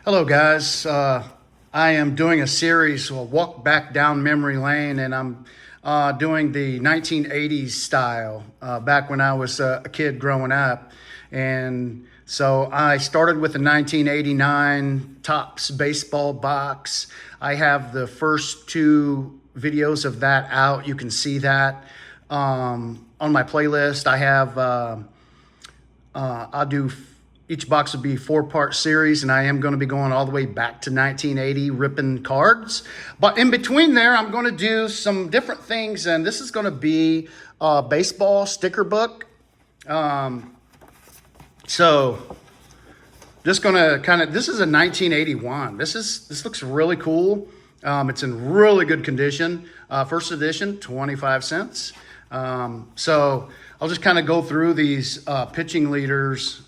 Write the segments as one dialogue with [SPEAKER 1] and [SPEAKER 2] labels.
[SPEAKER 1] Hello, guys. I am doing a series, a walk back down memory lane, and I'm doing the 1980s style back when I was a kid growing up. And so I started with the 1989 Topps baseball box. I have the first two videos of that out. You can see that on my playlist. I'll do each box will be 4-part series, and I am going to be going all the way back to 1980, ripping cards. But in between there, I'm going to do some different things, and this is going to be a baseball sticker book. So just going to this is a 1981. This looks really cool. It's in really good condition. First edition, 25 cents. So I'll just kind of go through these pitching leaders.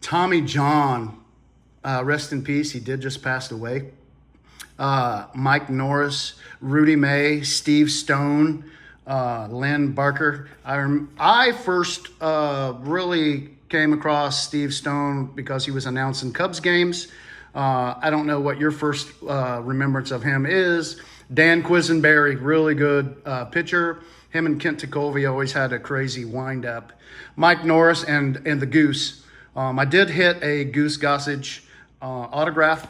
[SPEAKER 1] Tommy John, rest in peace. He did just pass away. Mike Norris, Rudy May, Steve Stone, Lynn Barker. I first really came across Steve Stone because he was announcing Cubs games. I don't know what your first remembrance of him is. Dan Quisenberry, really good pitcher. Him and Kent Tekulve always had a crazy wind-up. Mike Norris and the Goose. I did hit a Goose Gossage autograph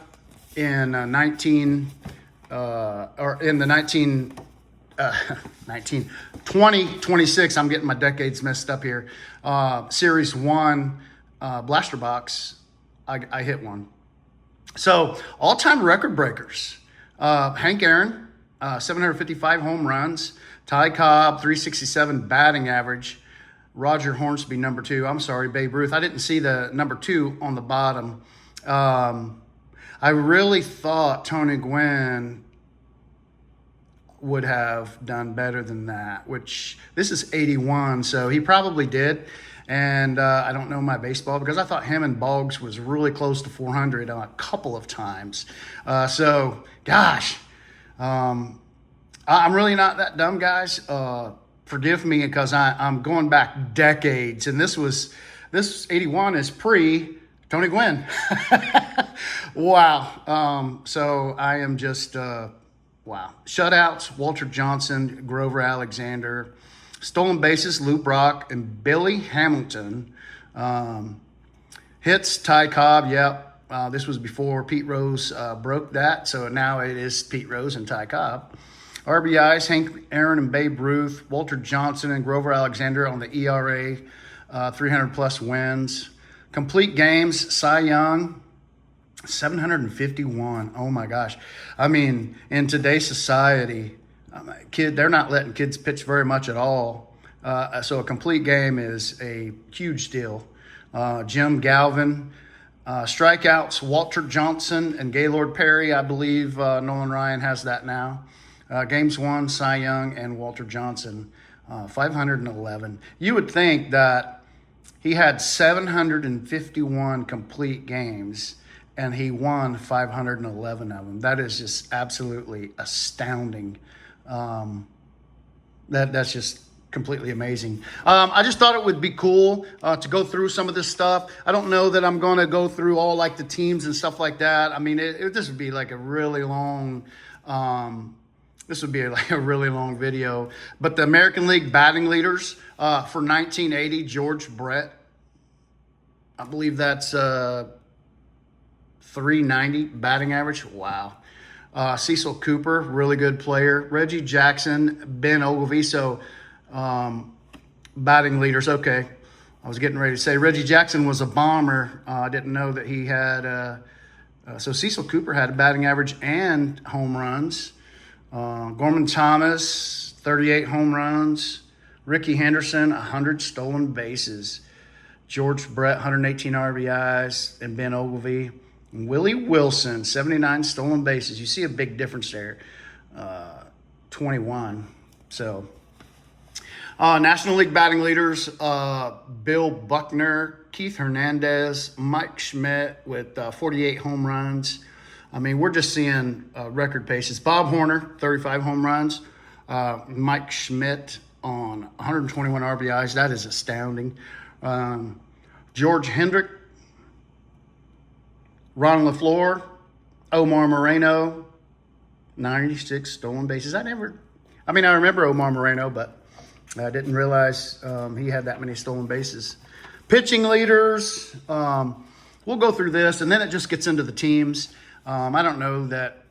[SPEAKER 1] in 2026. I'm getting my decades messed up here. Series 1 blaster box. I hit one. So all-time record breakers. Hank Aaron, 755 home runs. Ty Cobb, 367 batting average. Roger Hornsby, number 2. I'm sorry, Babe Ruth. I didn't see the number 2 on the bottom. I really thought Tony Gwynn would have done better than that, which this is 81, so he probably did. And I don't know my baseball because I thought Hammond Boggs was really close to 400 a couple of times. So, gosh, I'm really not that dumb, guys. Forgive me because I'm going back decades, and this 81 is pre Tony Gwynn. Wow. So I am just wow. Shutouts: Walter Johnson, Grover Alexander. Stolen bases: Lou Brock and Billy Hamilton. Hits: Ty Cobb. Yep. This was before Pete Rose broke that, so now it is Pete Rose and Ty Cobb. RBIs: Hank Aaron and Babe Ruth, Walter Johnson and Grover Alexander on the ERA, 300 plus wins. Complete games: Cy Young, 751. Oh my gosh. I mean, in today's society, they're not letting kids pitch very much at all. So a complete game is a huge deal. Jim Galvin. Strikeouts: Walter Johnson and Gaylord Perry. I believe Nolan Ryan has that now. Games won: Cy Young and Walter Johnson, 511. You would think that he had 751 complete games and he won 511 of them. That is just absolutely astounding. That's just completely amazing. I just thought it would be cool to go through some of this stuff. I don't know that I'm going to go through all like the teams and stuff like that. I mean, this would be like a really long. This would be like a really long video. But the American League batting leaders for 1980, George Brett. I believe that's 390 batting average. Wow. Cecil Cooper, really good player. Reggie Jackson, Ben Ogilvie. So batting leaders. Okay. I was getting ready to say Reggie Jackson was a bomber. I didn't know that he had. So Cecil Cooper had a batting average and home runs. Gorman Thomas, 38 home runs. Ricky Henderson, 100 stolen bases. George Brett, 118 RBIs. And Ben Ogilvie. And Willie Wilson, 79 stolen bases. You see a big difference there. 21. So, National League batting leaders, Bill Buckner, Keith Hernandez, Mike Schmidt with 48 home runs. I mean, we're just seeing record paces. Bob Horner, 35 home runs. Mike Schmidt on 121 RBIs. That is astounding. George Hendrick, Ron LaFleur, Omar Moreno, 96 stolen bases. I remember Omar Moreno, but I didn't realize he had that many stolen bases. Pitching leaders, we'll go through this, and then it just gets into the teams. I don't know that.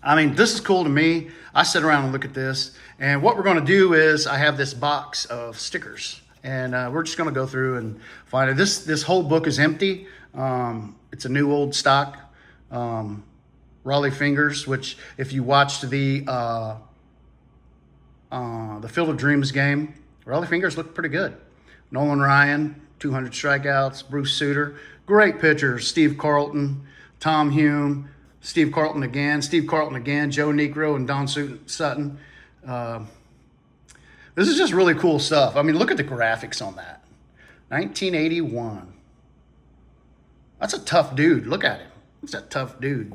[SPEAKER 1] I mean, this is cool to me. I sit around and look at this, and what we're going to do is I have this box of stickers, and we're just going to go through and find it. This whole book is empty. It's a new old stock Raleigh Fingers, which if you watched the Field of Dreams game, Raleigh Fingers looked pretty good. Nolan Ryan, 200 strikeouts. Bruce Sutter, great pitchers. Steve Carlton, Tom Hume, Steve Carlton again, Joe Niekro, and Don Sutton. This is just really cool stuff. I mean, look at the graphics on that. 1981. That's a tough dude. Look at him. He's a tough dude.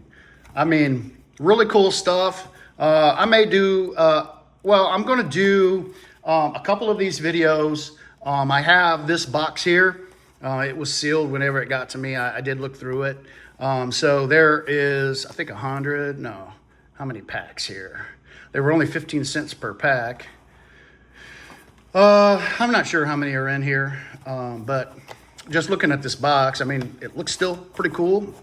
[SPEAKER 1] I mean, really cool stuff. I may do, I'm going to do a couple of these videos. I have this box here. It was sealed whenever it got to me. I did look through it. So there is, I think 100, no, how many packs here? They were only 15 cents per pack. I'm not sure how many are in here, but just looking at this box, I mean, it looks still pretty cool.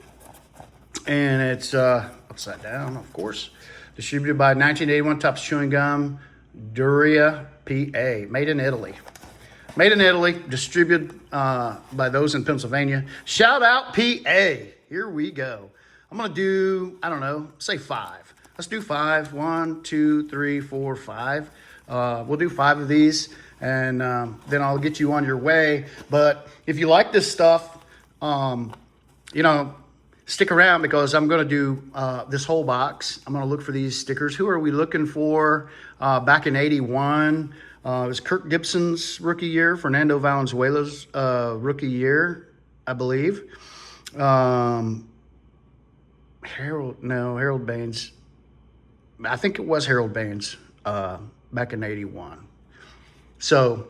[SPEAKER 1] And it's upside down, of course. Distributed by 1981 Topps Chewing Gum, Duria, PA. Made in Italy. Made in Italy, distributed by those in Pennsylvania. Shout out PA. Here we go. I'm going to do, I don't know, say 5. Let's do 5. 1, 2, 3, 4, 5. We'll do 5 of these, and then I'll get you on your way. But if you like this stuff, stick around, because I'm going to do this whole box. I'm going to look for these stickers. Who are we looking for? Back in 81, it was Kirk Gibson's rookie year, Fernando Valenzuela's rookie year, I believe. Harold Baines. I think it was Harold Baines back in 81. So,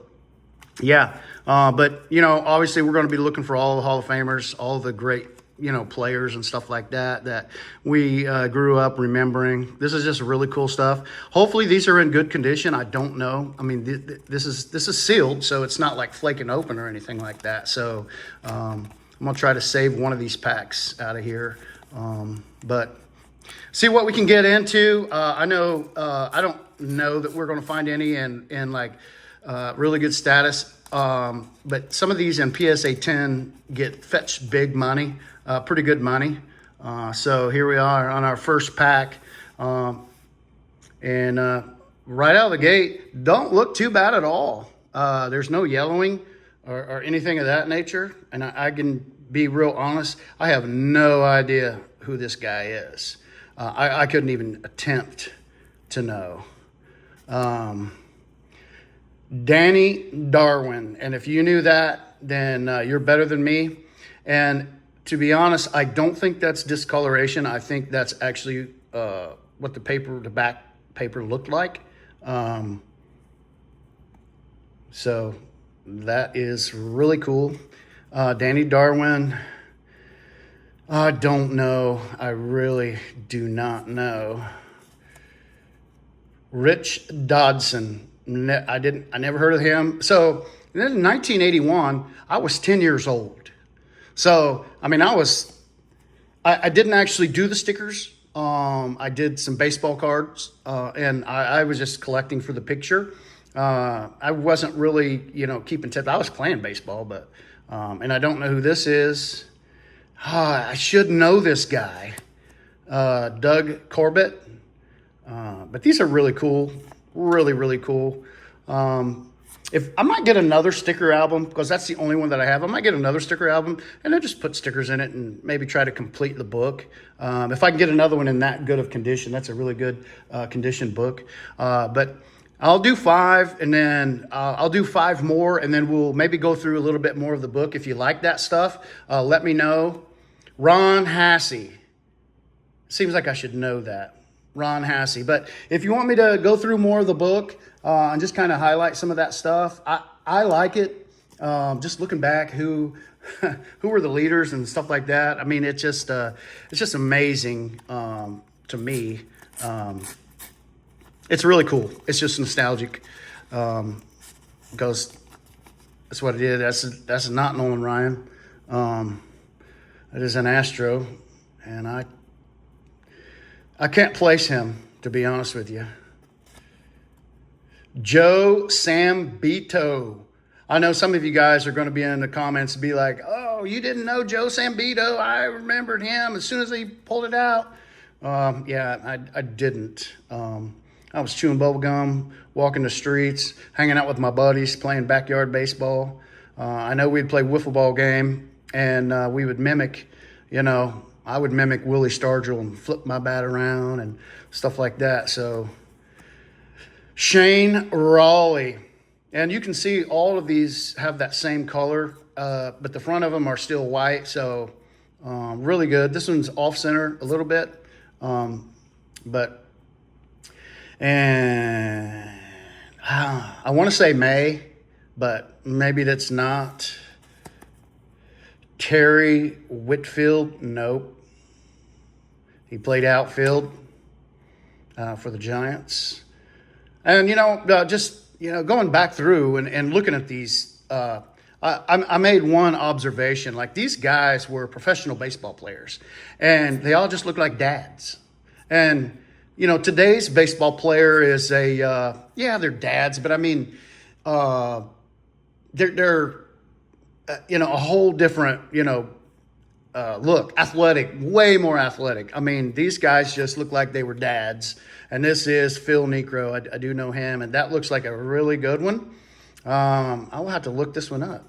[SPEAKER 1] yeah. But, obviously we're going to be looking for all the Hall of Famers, all the great players and stuff like that we grew up remembering. This is just really cool stuff. Hopefully these are in good condition. I don't know. I mean, this is sealed, so it's not like flaking open or anything like that. So I'm gonna try to save one of these packs out of here, but see what we can get into. I know I don't know that we're gonna find any in like really good status, but some of these in PSA 10 get fetched big money. Pretty good money. So here we are on our first pack. And right out of the gate, don't look too bad at all. There's no yellowing or anything of that nature. And I can be real honest, I have no idea who this guy is. I couldn't even attempt to know. Danny Darwin. And if you knew that, then you're better than me. And to be honest, I don't think that's discoloration. I think that's actually what the back paper looked like. So that is really cool. Danny Darwin, I don't know. I really do not know. Rich Dodson. I never heard of him. So in 1981, I was 10 years old. So, I mean, I didn't actually do the stickers. I did some baseball cards, and I was just collecting for the picture. I wasn't really, keeping tabs. I was playing baseball, but, and I don't know who this is. I should know this guy, Doug Corbett. But these are really cool, really, really cool. If I might get another sticker album, because that's the only one that I have. I might get another sticker album, and I'll just put stickers in it and maybe try to complete the book. If I can get another one in that good of condition, that's a really good condition book. But I'll do 5, and then I'll do 5 more, and then we'll maybe go through a little bit more of the book. If you like that stuff, let me know. Ron Hassey. Seems like I should know that. Ron Hassey. But if you want me to go through more of the book and just kind of highlight some of that stuff, I like it. Just looking back, who who were the leaders and stuff like that. I mean, it's just amazing to me. It's really cool. It's just nostalgic because that's what it is. That's not Nolan Ryan. It is an Astro, and I can't place him, to be honest with you. Joe Sambito. I know some of you guys are going to be in the comments and be like, oh, you didn't know Joe Sambito. I remembered him as soon as he pulled it out. Yeah, I didn't. I was chewing bubble gum, walking the streets, hanging out with my buddies, playing backyard baseball. I know we'd play wiffle ball game, and we would mimic, I would mimic Willie Stargell and flip my bat around and stuff like that. So Shane Raleigh. And you can see all of these have that same color, but the front of them are still white. So really good. This one's off center a little bit, and I want to say May, but maybe that's not. Terry Whitfield, nope. He played outfield for the Giants. And, going back through and looking at these, I made one observation. Like, these guys were professional baseball players, and they all just look like dads. And, today's baseball player is they're dads, but I mean, they're a whole different, look, athletic, way more athletic. I mean, these guys just look like they were dads. And this is Phil Niekro. I do know him, and that looks like a really good one. I'll have to look this one up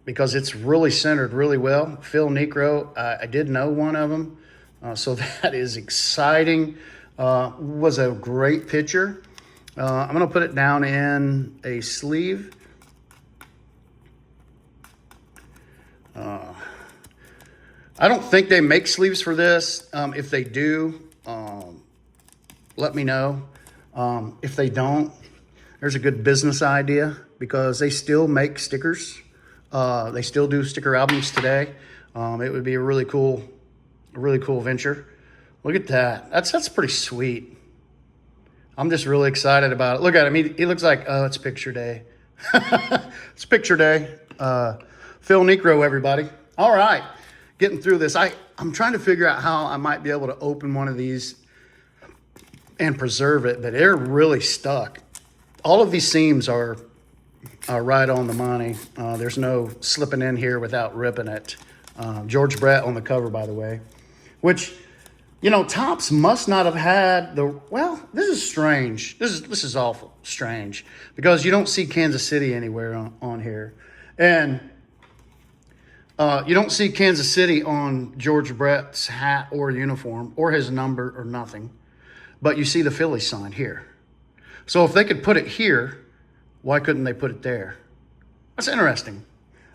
[SPEAKER 1] because it's really centered really well. Phil Niekro, I did know one of them, so that is exciting. Was a great pitcher. I'm going to put it down in a sleeve. I don't think they make sleeves for this. If they do, let me know. If they don't, there's a good business idea because they still make stickers. They still do sticker albums today. It would be a really cool venture. Look at that. That's pretty sweet. I'm just really excited about it. Look at him. He looks like, oh, it's picture day. It's picture day. Phil Niekro, everybody. All right. Getting through this. I'm trying to figure out how I might be able to open one of these and preserve it, but they're really stuck. All of these seams are right on the money. There's no slipping in here without ripping it. George Brett on the cover, by the way, which, Topps must not have had this is strange. This is awful strange because you don't see Kansas City anywhere on here. And you don't see Kansas City on George Brett's hat or uniform or his number or nothing, but you see the Phillies sign here. So if they could put it here, why couldn't they put it there? That's interesting.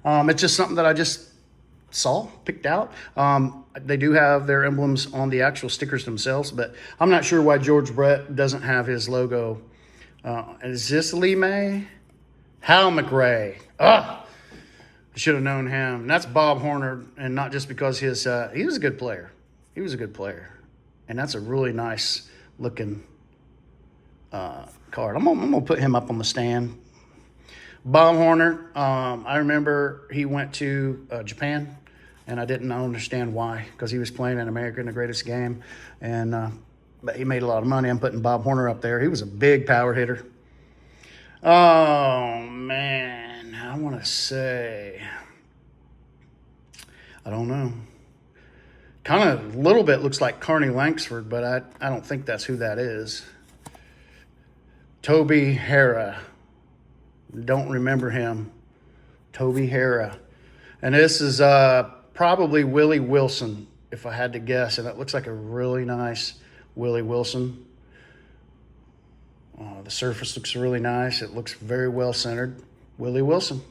[SPEAKER 1] It's just something that I just picked out. They do have their emblems on the actual stickers themselves, but I'm not sure why George Brett doesn't have his logo. Is this Lee May? Hal McRae. I should have known him. And that's Bob Horner, and not just because he was a good player. He was a good player. And that's a really nice looking card. I'm gonna put him up on the stand. Bob Horner, I remember he went to Japan, and I didn't understand why, because he was playing in America in the Greatest Game, and but he made a lot of money. I'm putting Bob Horner up there. He was a big power hitter. Oh, man, I want to say, I don't know. Kind of a little bit looks like Carney Langsford, but I don't think that's who that is. Toby Harrah. Don't remember him. Toby Harrah. And this is probably Willie Wilson, if I had to guess. And it looks like a really nice Willie Wilson. The surface looks really nice. It looks very well centered. Willie Wilson.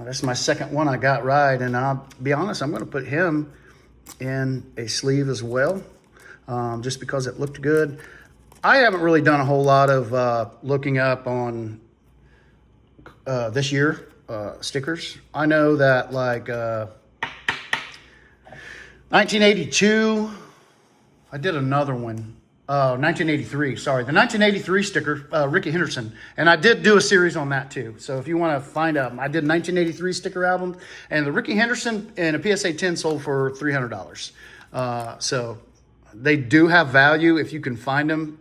[SPEAKER 1] That's my second one I got right. And I'll be honest, I'm going to put him in a sleeve as well, just because it looked good. I haven't really done a whole lot of looking up on this year, stickers. I know that like 1982, I did another one. 1983, sorry. The 1983 sticker, Ricky Henderson. And I did do a series on that too. So if you want to find out, I did 1983 sticker album. And the Ricky Henderson and a PSA 10 sold for $300. So they do have value if you can find them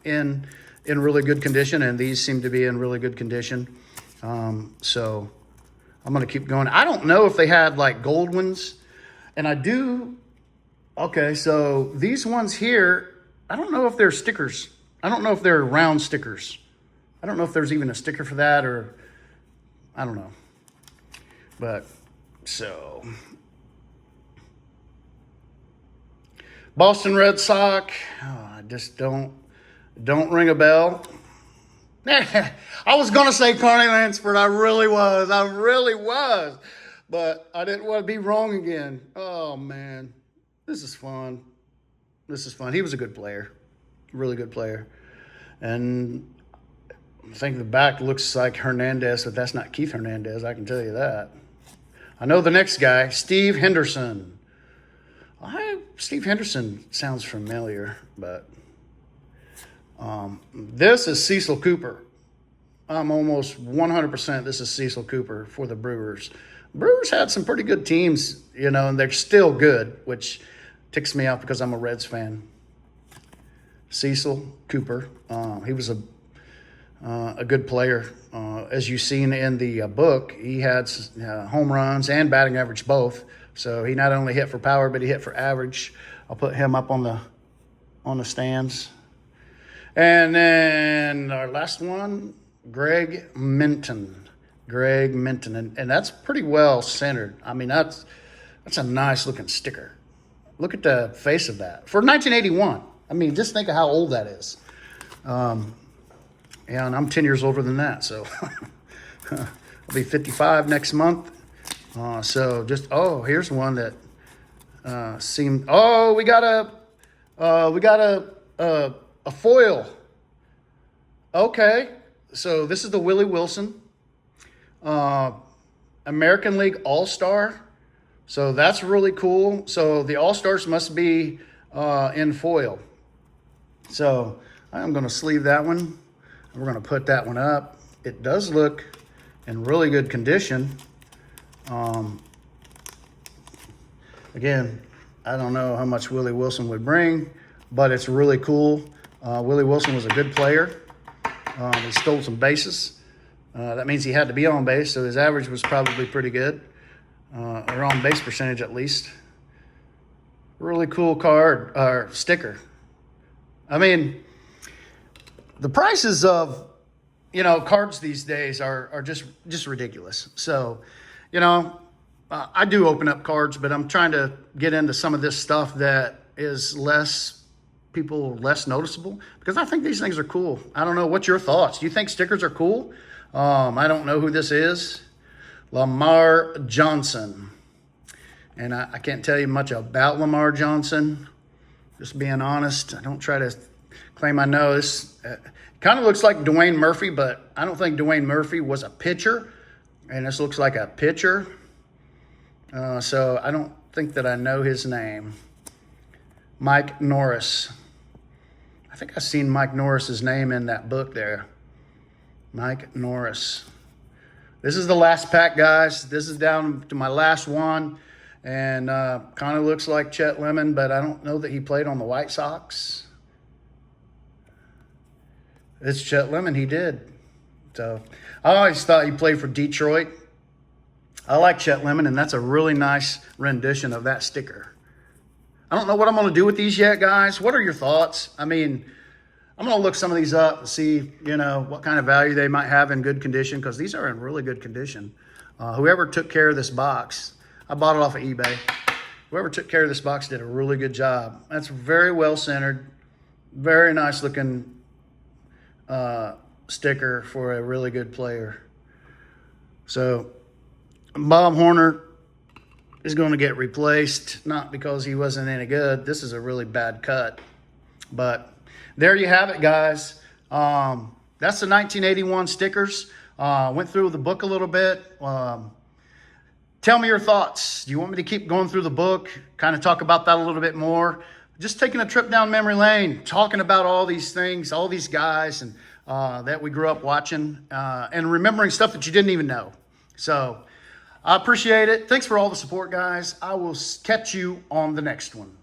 [SPEAKER 1] in really good condition. And these seem to be in really good condition. So I'm going to keep going. I don't know if they had like gold ones. And I do. Okay, so these ones here, I don't know if they're stickers. I don't know if they're round stickers. I don't know if there's even a sticker for that, or I don't know. But so Boston Red Sox, I just don't ring a bell. I was gonna say Carney Lansford. I really was. But I didn't want to be wrong again. Oh man, this is fun. He was a good player, really good player. And I think the back looks like Hernandez, but that's not Keith Hernandez, I can tell you that. I know the next guy, Steve Henderson. Steve Henderson sounds familiar, but this is Cecil Cooper. I'm almost 100% this is Cecil Cooper for the Brewers. Brewers had some pretty good teams, and they're still good, which ticks me off because I'm a Reds fan. Cecil Cooper, he was a good player. As you've seen in the book, he had home runs and batting average both. So he not only hit for power, but he hit for average. I'll put him up on the stands. And then our last one, Greg Minton. And that's pretty well centered. I mean, that's a nice looking sticker. Look at the face of that. For 1981. I mean, just think of how old that is. And I'm 10 years older than that, so I'll be 55 next month. Here's one that seemed. Oh, we got a foil. Okay, so this is the Willie Wilson, American League All-Star. So that's really cool. So the All-Stars must be in foil. So I'm going to sleeve that one. We're going to put that one up. It does look in really good condition. Again, I don't know how much Willie Wilson would bring, but it's really cool. Willie Wilson was a good player. He stole some bases. That means he had to be on base, so his average was probably pretty good. Or on base percentage at least. Really cool card or sticker. I mean, the prices of cards these days are just ridiculous. So, I do open up cards, but I'm trying to get into some of this stuff that is less noticeable, because I think these things are cool. I don't know. What's your thoughts? Do you think stickers are cool? I don't know who this is. Lamar Johnson. And I can't tell you much about Lamar Johnson. Just being honest. I don't try to claim I know. This kind of looks like Dwayne Murphy, but I don't think Dwayne Murphy was a pitcher. And this looks like a pitcher. So I don't think that I know his name. Mike Norris. I think I've seen Mike Norris's name in that book there. Mike Norris. This is the last pack, guys. This is down to my last one. And kind of looks like Chet Lemon, but I don't know that he played on the White Sox. It's Chet Lemon. He did. So I always thought he played for Detroit. I like Chet Lemon, and that's a really nice rendition of that sticker. I don't know what I'm going to do with these yet, guys. What are your thoughts? I mean, I'm going to look some of these up and see, what kind of value they might have in good condition, because these are in really good condition. Whoever took care of this box, I bought it off of eBay. Whoever took care of this box did a really good job. That's very well centered, very nice looking sticker for a really good player. So Bob Horner is going to get replaced, not because he wasn't any good. This is a really bad cut. But there you have it, guys. That's the 1981 stickers. Went through the book a little bit. Tell me your thoughts. Do you want me to keep going through the book, kind of talk about that a little bit more? Just taking a trip down memory lane, talking about all these things, all these guys and that we grew up watching and remembering stuff that you didn't even know. So I appreciate it. Thanks for all the support, guys. I will catch you on the next one.